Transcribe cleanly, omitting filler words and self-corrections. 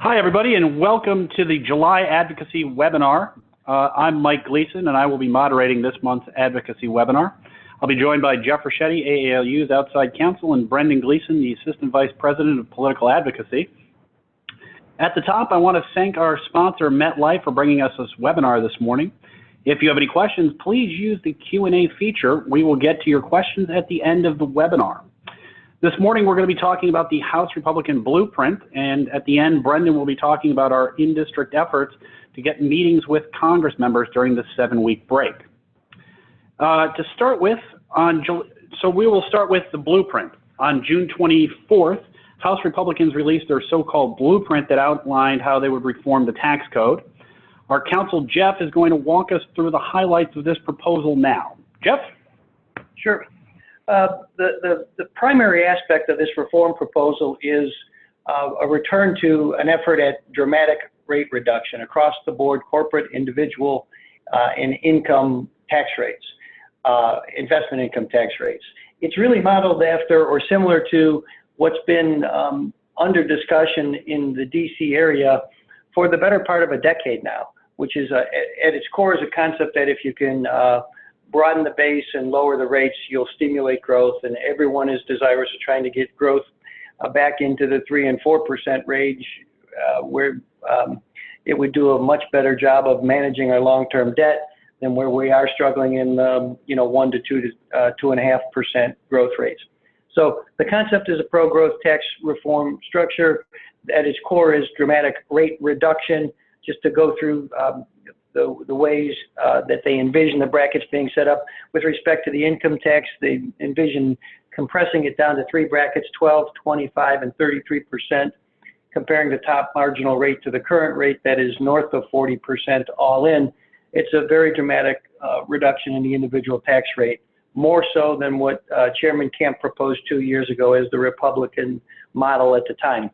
Hi, everybody, and welcome to the July Advocacy webinar. I'm Mike Gleason, and I will be moderating this month's Advocacy webinar. I'll be joined by Jeff Ricchetti, AALU's outside counsel, and Brendan Gleason, the Assistant Vice President of Political Advocacy. At the top, I want to thank our sponsor, MetLife, for bringing us this webinar this morning. If you have any questions, please use the Q&A feature. We will get to your questions at the end of the webinar. This morning, we're going to be talking about the House Republican blueprint, and at the end, Brendan will be talking about our in-district efforts to get meetings with Congress members during the 7-week break. To start with, we will start with the blueprint. On June 24th, House Republicans released their so-called blueprint that outlined how they would reform the tax code. Our counsel, Jeff, is going to walk us through the highlights of this proposal now. Jeff? Sure. The primary aspect of this reform proposal is a return to an effort at dramatic rate reduction across the board, corporate, individual, and income tax rates, investment income tax rates. It's really modeled after or similar to what's been under discussion in the DC area for the better part of a decade now, which is at its core is a concept that if you can broaden the base and lower the rates, you'll stimulate growth, and everyone is desirous of trying to get growth back into the 3 and 4% range, where it would do a much better job of managing our long-term debt than where we are struggling in 1 to 2 to 2.5% growth rates. So the concept is a pro-growth tax reform structure. At its core is dramatic rate reduction. Just to go through the ways that they envision the brackets being set up. With respect to the income tax, they envision compressing it down to 3 brackets, 12, 25, and 33%, comparing the top marginal rate to the current rate that is north of 40% all in. It's a very dramatic reduction in the individual tax rate, more so than what Chairman Kemp proposed 2 years ago as the Republican model at the time.